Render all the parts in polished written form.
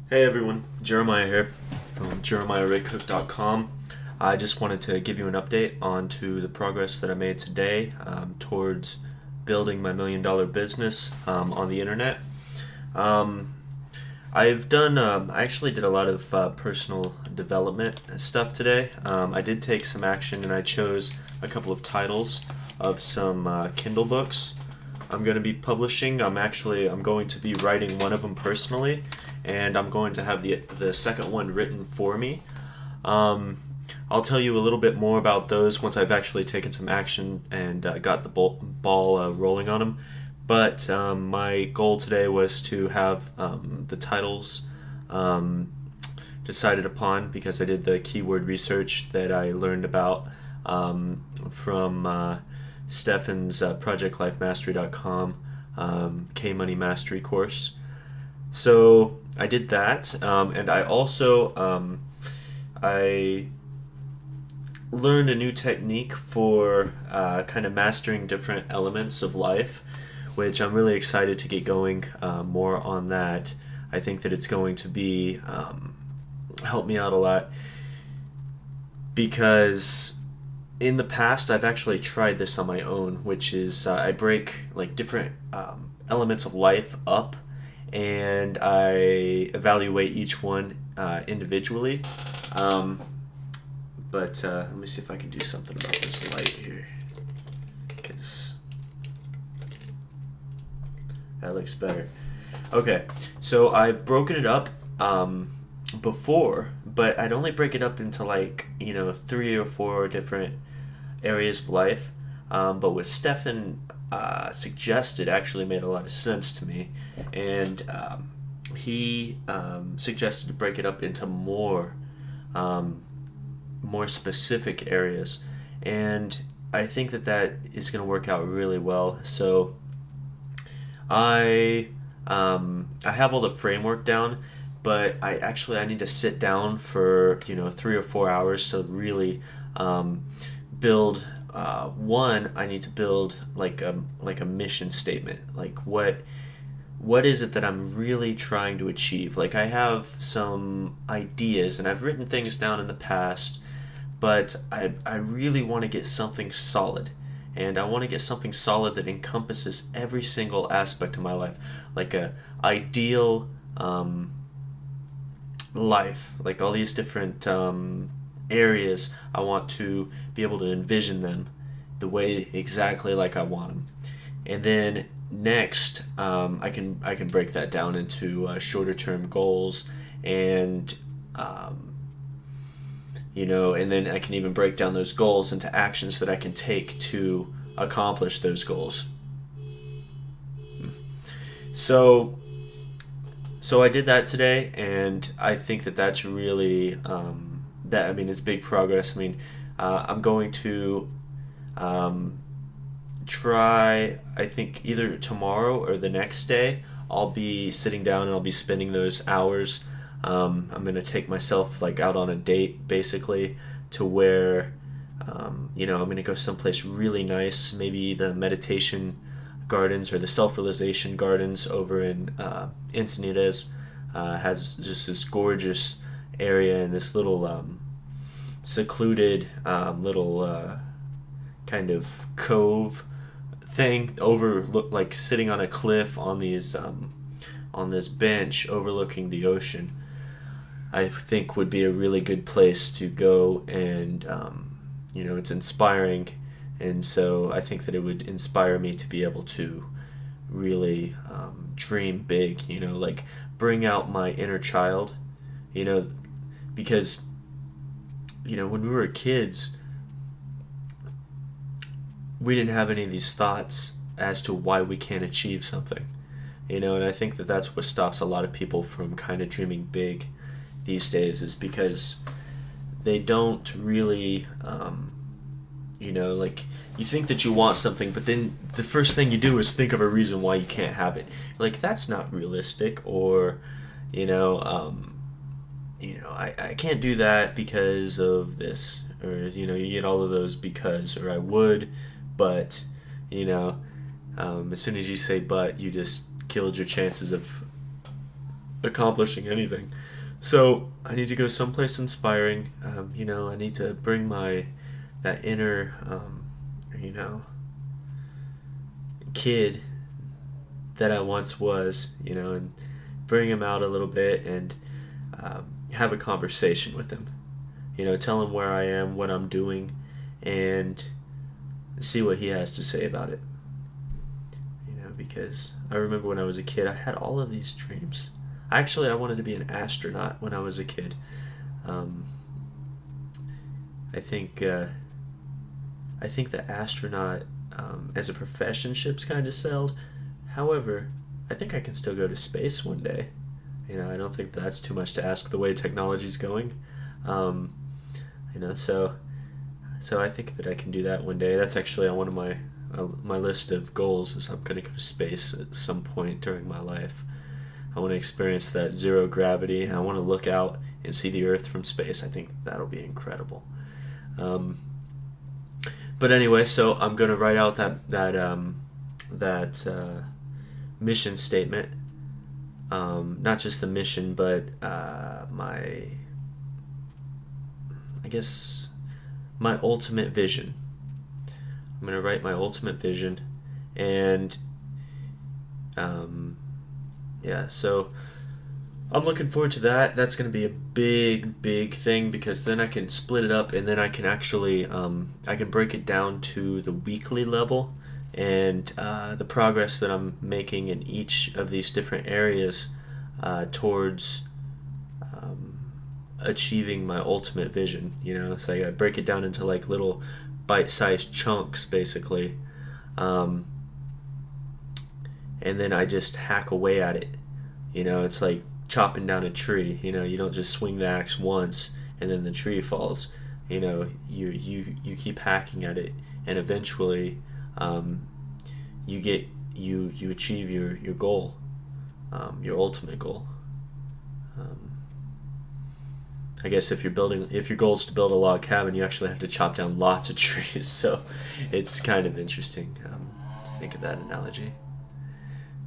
Hey everyone, Jeremiah here from JeremiahRaycook.com. I just wanted to give you an update on to the progress that I made today towards building my $1 million business on the internet. Um, I actually did a lot of personal development stuff today. I did take some action and I chose a couple of titles of some Kindle books I'm going to be publishing. I'm going to be writing one of them personally, and I'm going to have the second one written for me. Um, I'll tell you a little bit more about those once I've actually taken some action and got the ball rolling on them. But my goal today was to have the titles um, decided upon because I did the keyword research that I learned about from Stefan's ProjectLifeMastery.com K-Money Mastery course. So I did that, and I also I learned a new technique for kind of mastering different elements of life, which I'm really excited to get going more on that. I think that it's going to be help me out a lot because in the past I've actually tried this on my own, which is I break like different elements of life up and I evaluate each one individually. Um, but let me see if I can do something about this light here, because that looks better. Okay, so I've broken it up before, but I'd only break it up into like, 3 or 4 different areas of life. But what Stefan suggested actually made a lot of sense to me, and he suggested to break it up into um, more specific areas, and I think that that is going to work out really well. So I have all the framework down, but I need to sit down for 3 or 4 hours to really build. One, I need to build like a mission statement. Like what is it that I'm really trying to achieve? Like I have some ideas and I've written things down in the past, but I really want to get something solid. And I want to get something solid that encompasses every single aspect of my life, like a ideal life, like all these different areas. I want to be able to envision them the way exactly like I want them, and then next I can break that down into shorter term goals, and um, and then I can even break down those goals into actions that I can take to accomplish those goals. So so I did that today, and I think that that's really that. I mean, it's big progress. I mean, I'm going to um, try. I think either tomorrow or the next day, I'll be sitting down and I'll be spending those hours. I'm gonna take myself like out on a date, basically, to where I'm gonna go someplace really nice, maybe the meditation gardens or the self-realization gardens over in Encinitas. Has just this gorgeous area and this little secluded little kind of cove thing over look like sitting on a cliff on this bench overlooking the ocean. I think would be a really good place to go, and it's inspiring, and so I think that it would inspire me to be able to really dream big. Like bring out my inner child. You know, because when we were kids, we didn't have any of these thoughts as to why we can't achieve something. And I think that that's what stops a lot of people from kind of dreaming big these days, is because they don't really, like you think that you want something, but then the first thing you do is think of a reason why you can't have it. Like that's not realistic, or you know, um, I can't do that because of this, or you get all of those because, or I would, but you know, as soon as you say but, you just killed your chances of accomplishing anything. So I need to go someplace inspiring. I need to bring that inner, kid that I once was, and bring him out a little bit and have a conversation with him. Tell him where I am, what I'm doing, and see what he has to say about it. Because I remember when I was a kid, I had all of these dreams. Actually, I wanted to be an astronaut when I was a kid. Um, I think the astronaut as a profession ship's kind of sailed. However, I think I can still go to space one day. I don't think that's too much to ask the way technology's going. Um, so I think that I can do that one day. That's actually on one of my list of goals is I'm going to go to space at some point during my life. I want to experience that zero gravity, and I want to look out and see the Earth from space. I think that'll be incredible. Um, but anyway, so I'm going to write out that mission statement. Not just the mission, but my ultimate vision. I'm going to write my ultimate vision, and so I'm looking forward to that. That's going to be a big thing, because then I can split it up, and then I can actually I can break it down to the weekly level, and the progress that I'm making in each of these different areas towards achieving my ultimate vision. So I break it down into like little bite-sized chunks, basically, and then I just hack away at it. It's like chopping down a tree. You don't just swing the axe once and then the tree falls. You keep hacking at it, and eventually you achieve your goal, your ultimate goal. I guess if your goal is to build a log cabin, you actually have to chop down lots of trees. So it's kind of interesting to think of that analogy.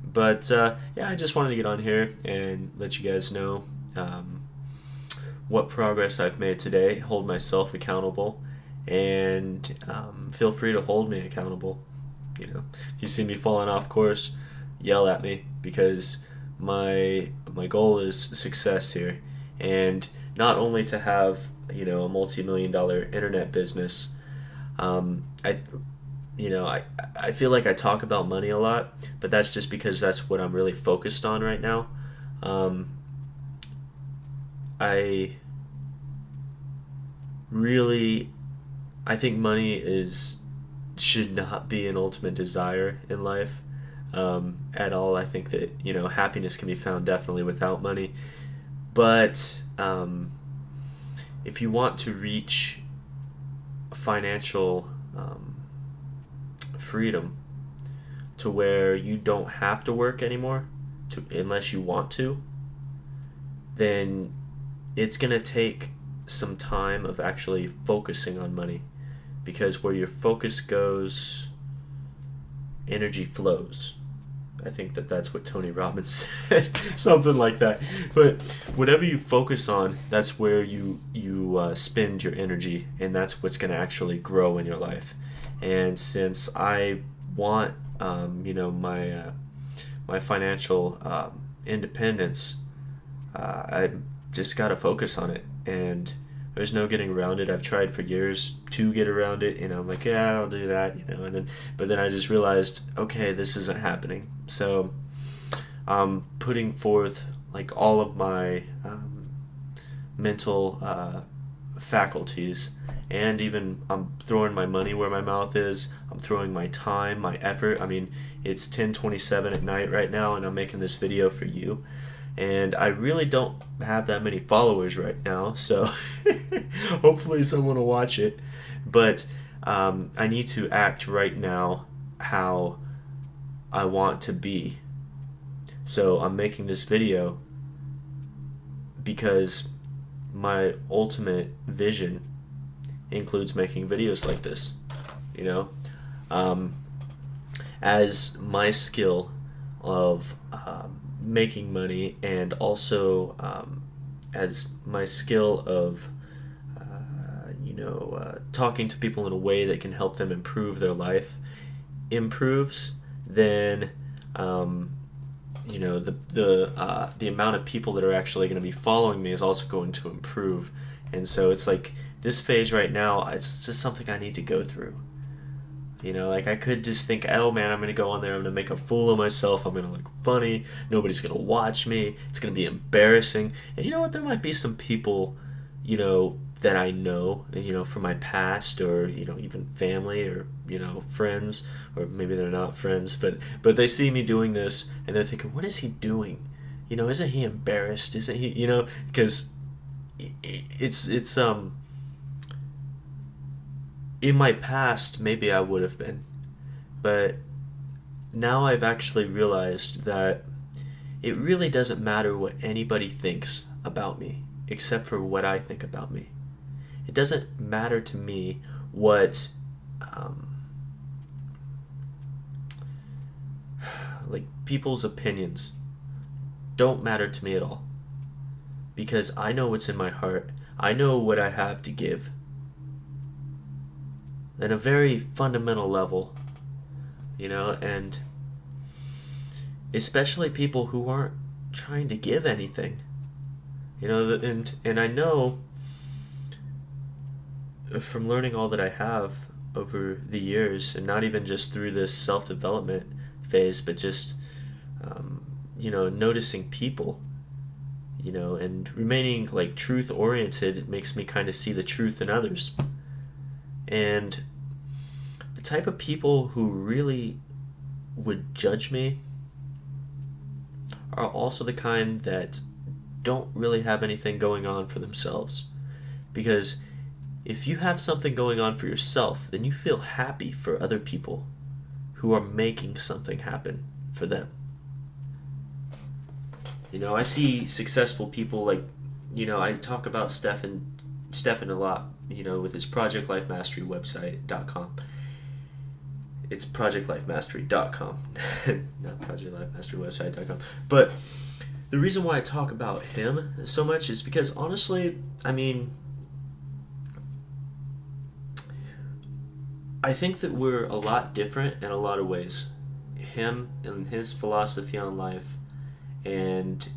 But I just wanted to get on here and let you guys know what progress I've made today, hold myself accountable, and feel free to hold me accountable. If you see me falling off course, yell at me, because my goal is success here, and not only to have a multi-million-dollar internet business. I feel like I talk about money a lot, but that's just because that's what I'm really focused on right now. I think money should not be an ultimate desire in life at all. I think that happiness can be found definitely without money, but if you want to reach financial freedom to where you don't have to work anymore unless you want to, then it's going to take some time of actually focusing on money, because where your focus goes, energy flows. I think that's what Tony Robbins said, something like that. But whatever you focus on, that's where you spend your energy, and that's what's going to actually grow in your life. And since I want my financial independence, I just got to focus on it, and there's no getting around it. I've tried for years to get around it, I'm like, yeah, I'll do that, but then I just realized, okay, this isn't happening. So I'm putting forth like all of my mental faculties, and even I'm throwing my money where my mouth is. I'm throwing my time, my effort. It's 10:27 at night right now, and I'm making this video for you. And I really don't have that many followers right now, so hopefully someone will watch it. But I need to act right now how I want to be. So I'm making this video because my ultimate vision includes making videos like this. As my skill of making money, and also as my skill of talking to people in a way that can help them improve their life improves, then um, the amount of people that are actually going to be following me is also going to improve. And so it's like this phase right now, it's just something I need to go through. Like I could just think, oh man, I'm gonna go on there, I'm gonna make a fool of myself, I'm gonna look funny, nobody's gonna watch me, it's gonna be embarrassing. And you know what? There might be some people, that I know, from my past, or even family, or friends, or maybe they're not friends, but they see me doing this and they're thinking, what is he doing? Isn't he embarrassed? Isn't he? Because it's in my past, maybe I would have been, but now I've actually realized that it really doesn't matter what anybody thinks about me, except for what I think about me. It doesn't matter to me what, like, people's opinions don't matter to me at all, because I know what's in my heart. I know what I have to give at a very fundamental level, and especially people who aren't trying to give anything, and I know from learning all that I have over the years, and not even just through this self-development phase, but just noticing people, and remaining like truth oriented makes me kind of see the truth in others. And the type of people who really would judge me are also the kind that don't really have anything going on for themselves. Because if you have something going on for yourself, then you feel happy for other people who are making something happen for them. I see successful people like, I talk about Stefan a lot, with his Project Life Mastery website.com. It's projectlifemastery.com, not projectlifemasterywebsite.com. But the reason why I talk about him so much is because, honestly, I think that we're a lot different in a lot of ways. Him and his philosophy on life, and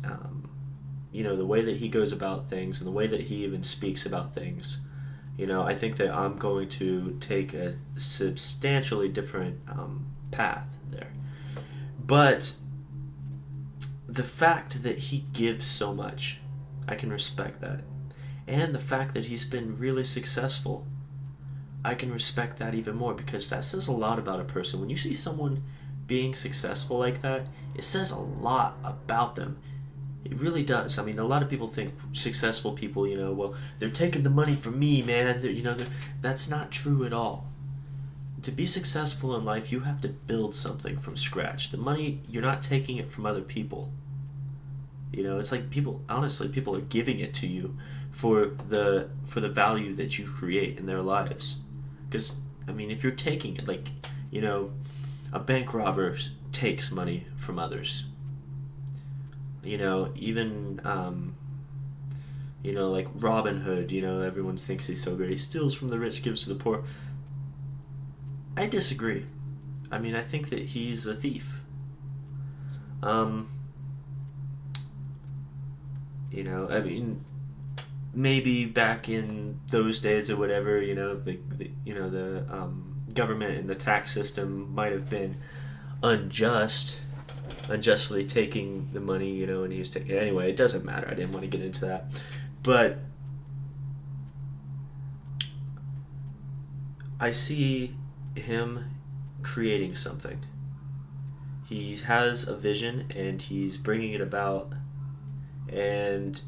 the way that he goes about things, and the way that he even speaks about things. I think that I'm going to take a substantially different path there. But the fact that he gives so much, I can respect that. And the fact that he's been really successful, I can respect that even more, because that says a lot about a person. When you see someone being successful like that, it says a lot about them. It really does. A lot of people think successful people, well, they're taking the money from me, man. That's not true at all. To be successful in life, you have to build something from scratch. The money, you're not taking it from other people. It's like people are giving it to you for the value that you create in their lives. Because, if you're taking it, like, a bank robber takes money from others. Even, like Robin Hood, everyone thinks he's so great. He steals from the rich, gives to the poor. I disagree. I think that he's a thief. Maybe back in those days or whatever, the government and the tax system might have been unjustly taking the money, and he was taking it. Anyway, it doesn't matter. I didn't want to get into that. But I see him creating something. He has a vision, and he's bringing it about, and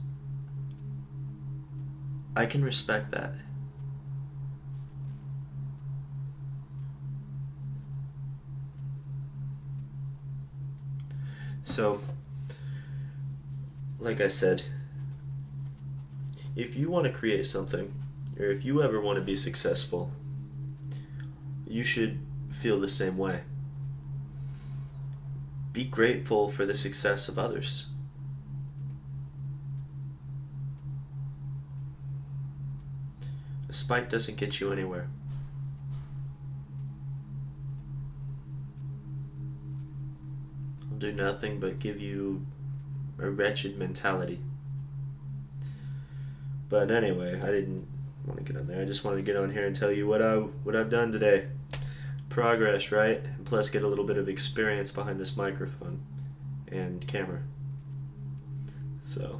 I can respect that. So, like I said, if you want to create something, or if you ever want to be successful, you should feel the same way. be grateful for the success of others. A spite doesn't get you anywhere. It'll do nothing but give you a wretched mentality. But anyway, I didn't want to get on there. I just wanted to get on here and tell you what I've done today. Progress, right? And plus get a little bit of experience behind this microphone and camera. So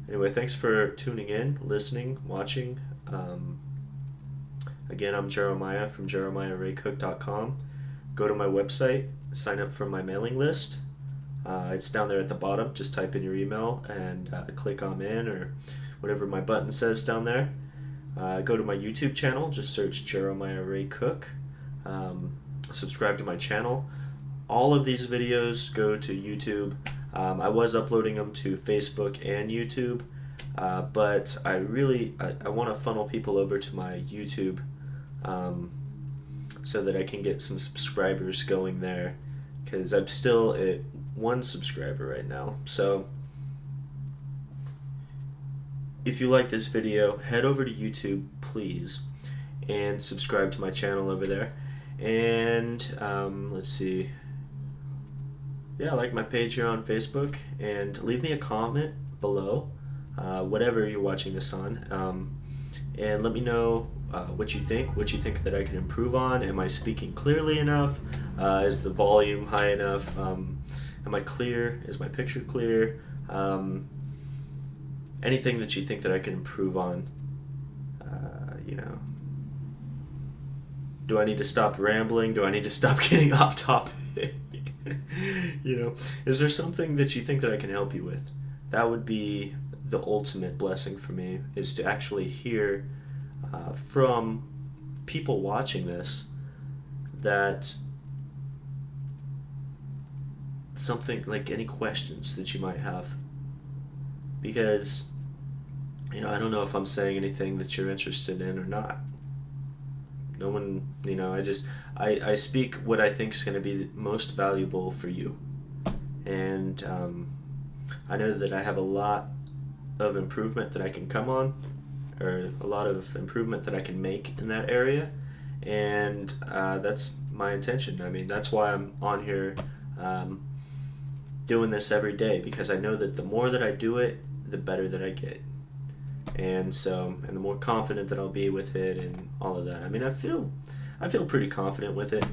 anyway, thanks for tuning in, listening, watching. Again, I'm Jeremiah from jeremiahraycook.com. Go to my website, sign up for my mailing list. It's down there at the bottom. Just type in your email and click on in, or whatever my button says down there. Go to my YouTube channel. Just search Jeremiah Ray Cook. Subscribe to my channel. All of these videos go to YouTube. I was uploading them to Facebook and YouTube, but I want to funnel people over to my YouTube so that I can get some subscribers going there, because I'm still at 1 subscriber right now. So if you like this video, head over to YouTube, please, and subscribe to my channel over there. And let's see. Yeah, like my page here on Facebook, and leave me a comment below, whatever you're watching this on, and let me know what you think that I can improve on. Am I speaking clearly enough? Is the volume high enough? Am I clear? Is my picture clear? Anything that you think that I can improve on. Do I need to stop rambling? Do I need to stop getting off topic? Is there something that you think that I can help you with? That would be the ultimate blessing for me, is to actually hear from people watching this that something, like any questions that you might have. Because I don't know if I'm saying anything that you're interested in or not. No one, I speak what I think is going to be most valuable for you. And I know that I have a lot of improvement that I can come on, or a lot of improvement that I can make in that area. And that's my intention. I mean, that's why I'm on here doing this every day, because I know that the more that I do it, the better that I get. And the more confident that I'll be with it and all of that. I mean, I feel pretty confident with it,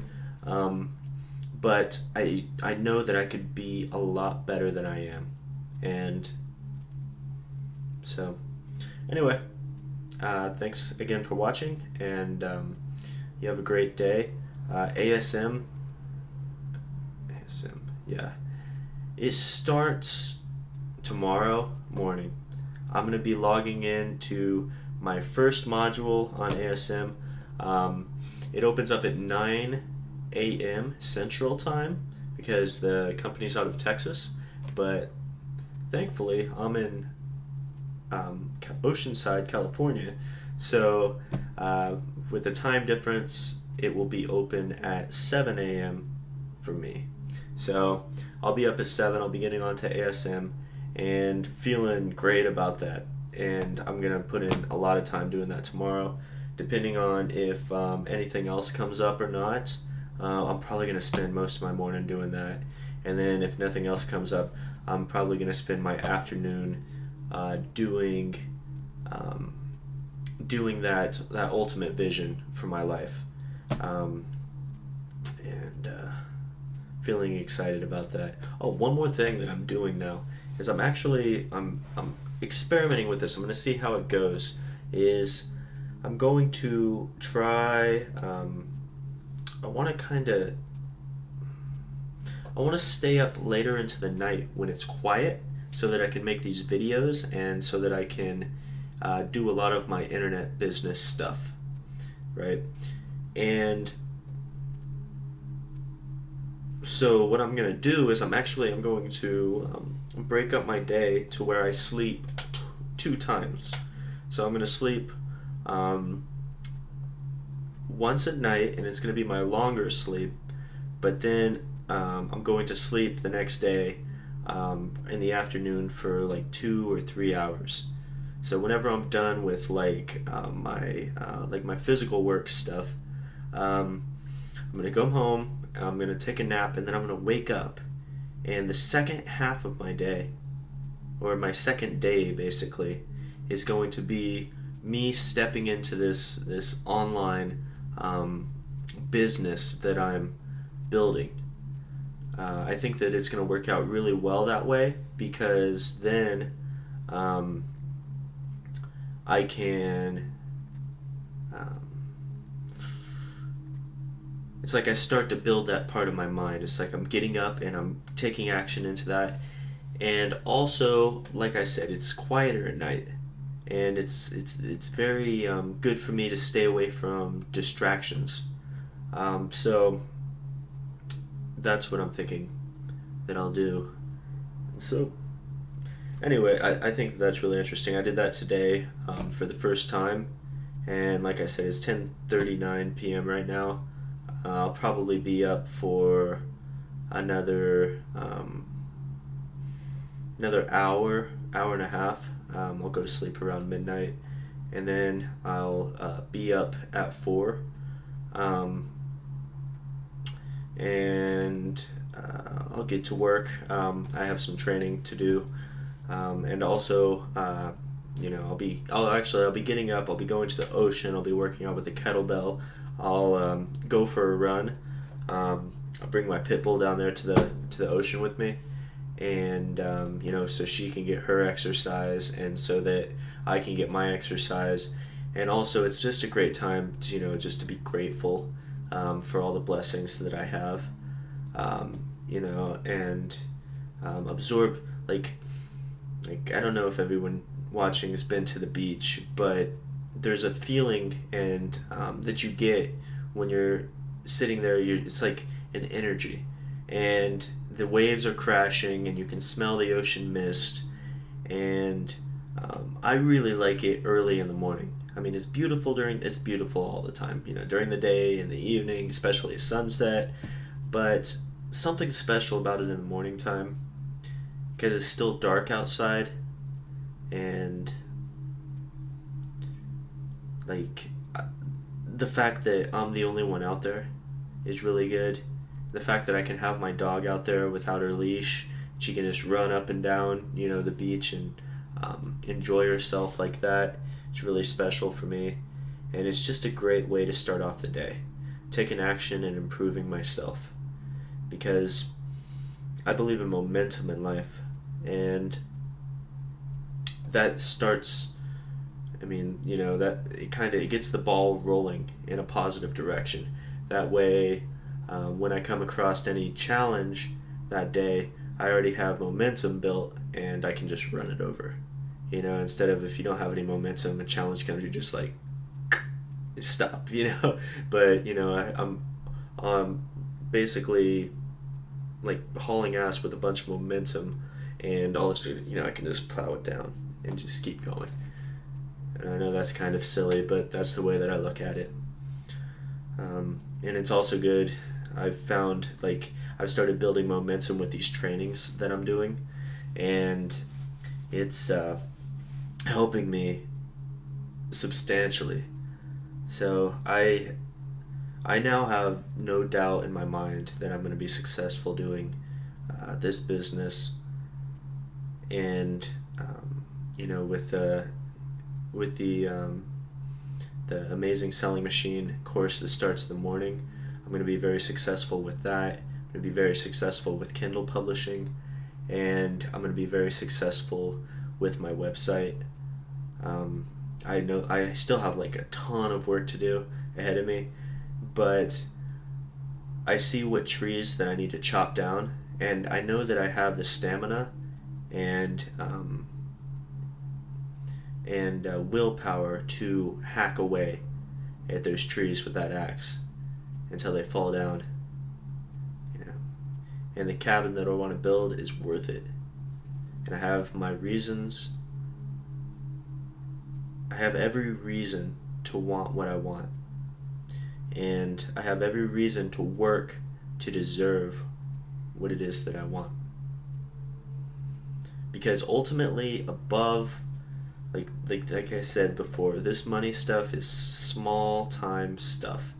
but I know that I could be a lot better than I am. And so anyway, thanks again for watching, and you have a great day. ASM, yeah, it starts tomorrow morning. I'm going to be logging in to my first module on ASM. It opens up at 9 a.m. Central Time, because the company's out of Texas. But thankfully, I'm in Oceanside, California. So with the time difference, it will be open at 7 a.m. for me. So I'll be up at 7. I'll be getting onto ASM. And feeling great about that, and I'm gonna put in a lot of time doing that tomorrow, depending on if anything else comes up or not. I'm probably gonna spend most of my morning doing that, and then if nothing else comes up, I'm probably gonna spend my afternoon doing that ultimate vision for my life, and feeling excited about that. Oh, one more thing that I'm doing now is I'm experimenting with this. I'm going to see how it goes. I'm going to try. I want to stay up later into the night when it's quiet, so that I can make these videos, and so that I can do a lot of my internet business stuff, right? And so what I'm going to do is I'm going to break up my day to where I sleep 2 times. So I'm going to sleep once at night, and it's going to be my longer sleep, but then I'm going to sleep the next day in the afternoon for like 2 or 3 hours. So whenever I'm done with my physical work stuff, I'm gonna go home. I'm gonna take a nap, and then I'm gonna wake up. And the second half of my day, or my second day basically, is going to be me stepping into this online business that I'm building. I think that it's going to work out really well that way, because then um, I can. Um, it's like I start to build that part of my mind. It's like I'm getting up and I'm taking action into that. And also, like I said, it's quieter at night, and it's very good for me to stay away from distractions. So that's what I'm thinking that I'll do. So anyway, I think that's really interesting. I did that today for the first time, and like I said, it's 10:39 p.m. right now. I'll probably be up for another another hour and a half. I'll go to sleep around midnight, and then I'll be up at 4. Um, and I'll get to work. I have some training to do, and also, I'll be getting up. I'll be going to the ocean. I'll be working out with a kettlebell. I'll go for a run. I'll bring my pit bull down there to the ocean with me, and so she can get her exercise, and so that I can get my exercise. And also, it's just a great time to, just to be grateful for all the blessings that I have, and absorb, like I don't know if everyone watching has been to the beach, but there's a feeling and that you get when you're sitting there. It's like an energy, and the waves are crashing, and you can smell the ocean mist, and I really like it early in the morning. I mean, it's beautiful all the time, during the day, in the evening, especially at sunset, but something special about it in the morning time, because it's still dark outside, and like the fact that I'm the only one out there is really good. The fact that I can have my dog out there without her leash, she can just run up and down, the beach, and enjoy herself like that. It's really special for me, and it's just a great way to start off the day, taking action and improving myself, because I believe in momentum in life, and that starts. I mean, that it gets the ball rolling in a positive direction. That way, when I come across any challenge that day, I already have momentum built, and I can just run it over. Instead of, if you don't have any momentum, a challenge comes, you're just like, stop. But I'm basically like hauling ass with a bunch of momentum, and all it's doing, I can just plow it down and just keep going. And I know that's kind of silly, but that's the way that I look at it. And it's also good. I've found, I've started building momentum with these trainings that I'm doing, and it's helping me substantially. So I now have no doubt in my mind that I'm going to be successful doing this business, and with the Amazing Selling Machine course that starts in the morning, I'm going to be very successful with that. I'm going to be very successful with Kindle publishing, and I'm going to be very successful with my website. I know I still have a ton of work to do ahead of me, but I see what trees that I need to chop down, and I know that I have the stamina and willpower to hack away at those trees with that axe until they fall down. And the cabin that I want to build is worth it. And I have my reasons. I have every reason to want what I want. And I have every reason to work to deserve what it is that I want. Because ultimately, above, like I said before, this money stuff is small time stuff.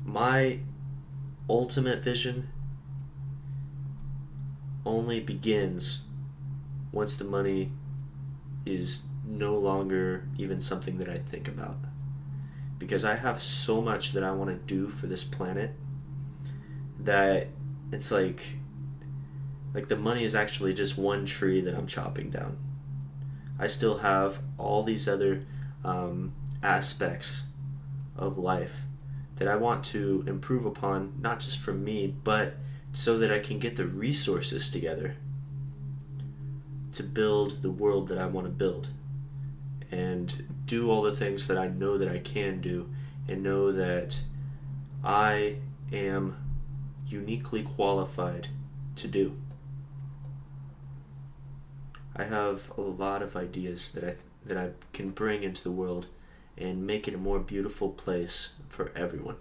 My ultimate vision only begins once the money is no longer even something that I think about. Because I have so much that I want to do for this planet that it's like the money is actually just one tree that I'm chopping down. I still have all these other aspects of life that I want to improve upon, not just for me, but so that I can get the resources together to build the world that I want to build and do all the things that I know that I can do, and know that I am uniquely qualified to do. I have a lot of ideas that I can bring into the world and make it a more beautiful place for everyone.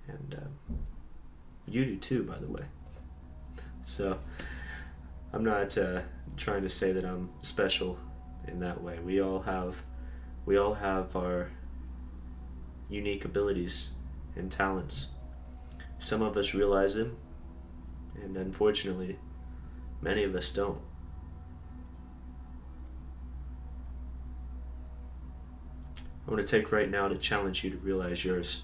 And you do too, by the way. So I'm not trying to say that I'm special in that way. We all have our unique abilities and talents. Some of us realize them, and unfortunately, many of us don't. I want to take right now to challenge you to realize yours.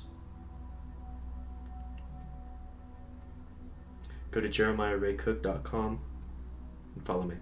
Go to jeremiahraycook.com and follow me.